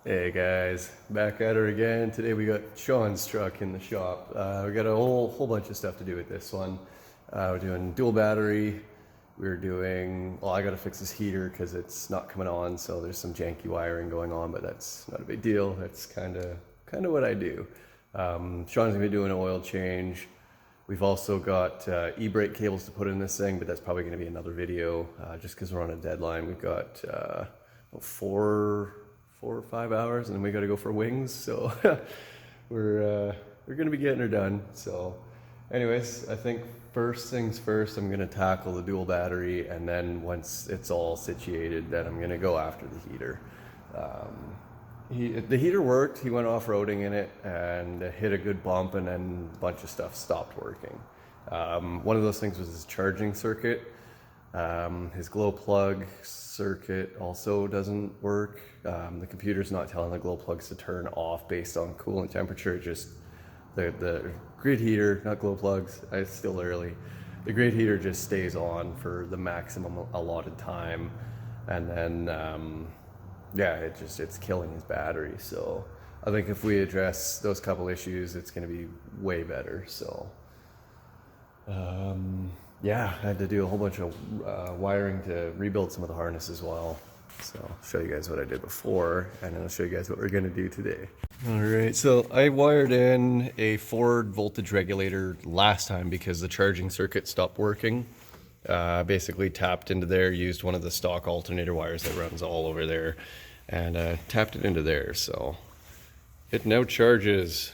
Hey guys, back at her again. Today we got Shaun's truck in the shop. We got a whole bunch of stuff to do with this one. We're doing dual battery. We're doing, well, I got to fix this heater because it's not coming on, so there's some janky wiring going on, but that's not a big deal. That's kind of what I do. Shaun's gonna be doing an oil change. We've also got ebrake cables to put in this thing, but that's probably gonna be another video just because we're on a deadline. We've got four or 5 hours, and then we got to go for wings. So we're gonna be getting her done. So, anyways, I think first things first, I'm gonna tackle the dual battery, and then once it's all situated, then I'm gonna go after the heater. The heater worked. He went off-roading in it and hit a good bump, and then a bunch of stuff stopped working. One of those things was his charging circuit. His glow plug circuit also doesn't work. The computer's not telling the glow plugs to turn off based on coolant temperature. Just the grid heater, not glow plugs, it's still early. The grid heater just stays on for the maximum allotted time, and then yeah, it's killing his battery. So I think if we address those couple issues, it's going to be way better. So yeah, I had to do a whole bunch of wiring to rebuild some of the harness as well. So I'll show you guys what I did before, and then I'll show you guys what we're gonna do today. All right, so I wired in a Ford voltage regulator last time because the charging circuit stopped working. Basically tapped into there, used one of the stock alternator wires that runs all over there, and tapped it into there. So it now charges.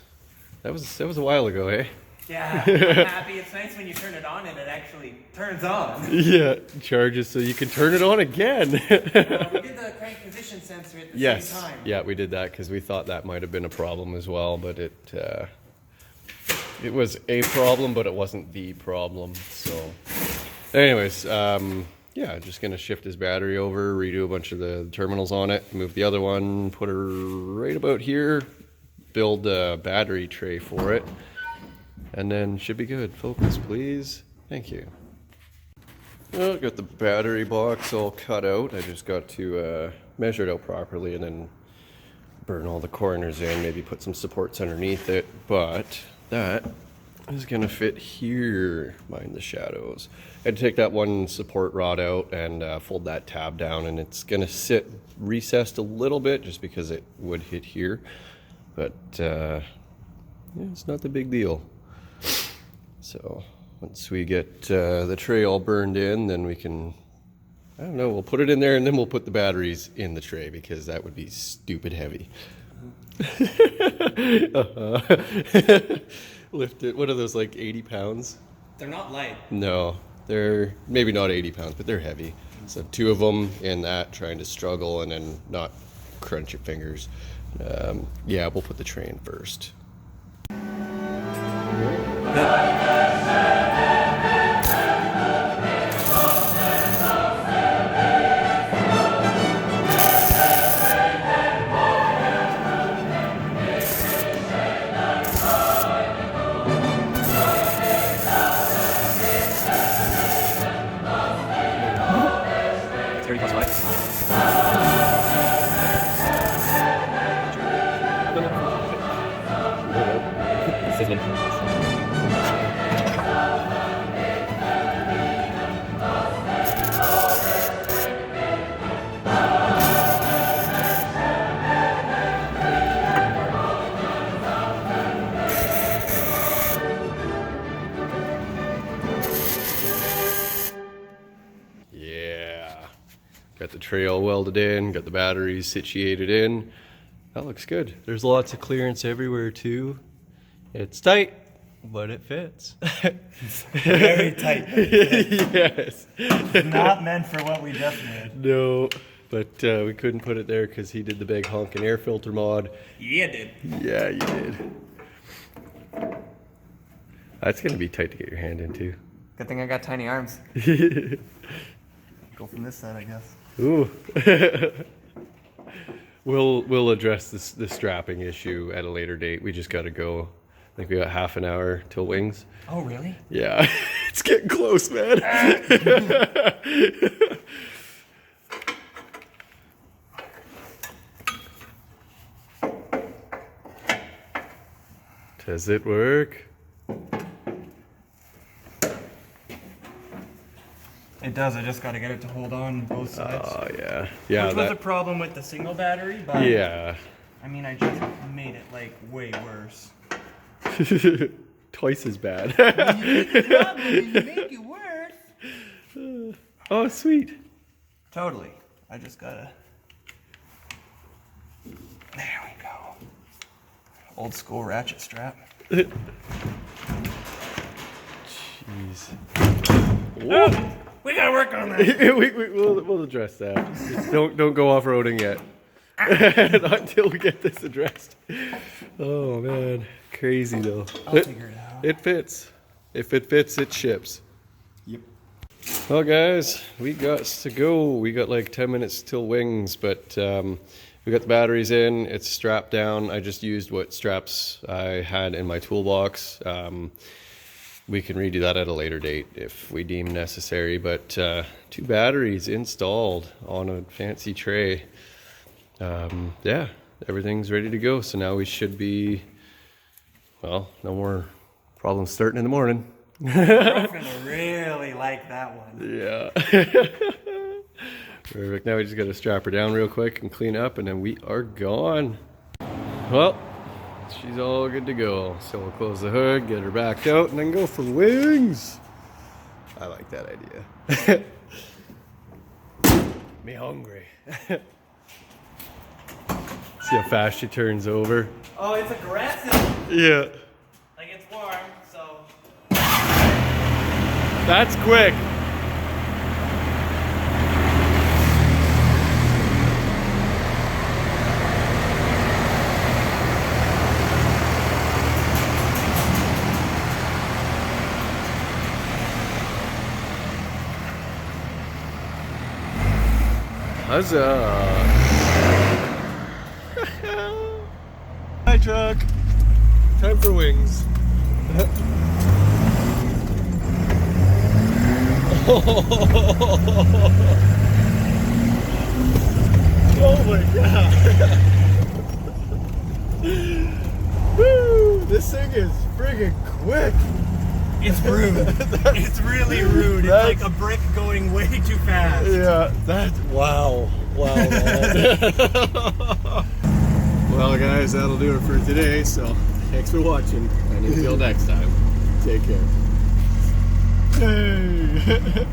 That was a while ago, eh? Yeah, I'm happy. It's nice when you turn it on and it actually turns on. Yeah, charges so you can turn it on again. We did the crank position sensor at the same time. Yeah, we did that because we thought that might have been a problem as well, but it was a problem, but it wasn't the problem. So anyways, yeah, just gonna shift his battery over, redo a bunch of the terminals on it, move the other one, put her right about here, build a battery tray for it, and then should be good. Focus, please. Thank you. Well, got the battery box all cut out. I just got to measure it out properly and then burn all the corners in, maybe put some supports underneath it, but that is gonna fit here behind the shadows. I had to take that one support rod out and fold that tab down, and it's gonna sit recessed a little bit just because it would hit here, but yeah, it's not the big deal. So once we get the tray all burned in, then we can, I don't know, we'll put it in there and then we'll put the batteries in the tray because that would be stupid heavy. Lift it. What are those, like 80 pounds? They're not light. No, they're maybe not 80 pounds, but they're heavy. So 2 of them in that, trying to struggle and then not crunch your fingers. Yeah, we'll put the tray in first. Got the tray all welded in, got the batteries situated in. That looks good. There's lots of clearance everywhere too. It's tight, but it fits. Very tight. Yes. Not meant for what we just did. No, but we couldn't put it there because he did the big honking air filter mod. Yeah, did. Yeah, you did. That's gonna be tight to get your hand into. Good thing I got tiny arms. Go from this side, I guess. Ooh. We'll address the strapping issue at a later date. We just got to go. I think we got half an hour till wings. Oh, really? Yeah, it's getting close, man. Does it work? It does. I just got to get it to hold on both sides. Oh yeah, yeah. Which was a problem with the single battery, but Yeah. I mean, I just made it like way worse. Twice as bad. You make it worse. Oh, sweet. Totally. I just gotta. There we go. Old school ratchet strap. Jeez. Whoa. We gotta work on that. We'll address that. Just don't go off-roading yet. Not until we get this addressed. Oh man, crazy though. I'll figure it out. It fits. If it fits, it ships. Yep. Well guys, we got to go. We got like 10 minutes till wings, but we got the batteries in. It's strapped down. I just used what straps I had in my toolbox. We can redo that at a later date if we deem necessary, but 2 batteries installed on a fancy tray. Yeah, everything's ready to go. So now we should be, well, no more problems starting in the morning. My girlfriend will really like that one. Yeah. Perfect. Now we just got to strap her down real quick and clean up, and then we are gone. Well, she's all good to go. So we'll close the hood, get her backed out, and then go for wings. I like that idea. Me hungry. See how fast she turns over. Oh, it's aggressive. Yeah. Like it's warm, so. That's quick. Huzzah! Hi truck! Time for wings. Oh my god! Woo! This thing is friggin' quick! It's rude. It's really rude. It's like a brick going way too fast. Yeah, that's wow. Wow, man. Well guys, that'll do it for today, so thanks for watching, and until next time, take care. Hey.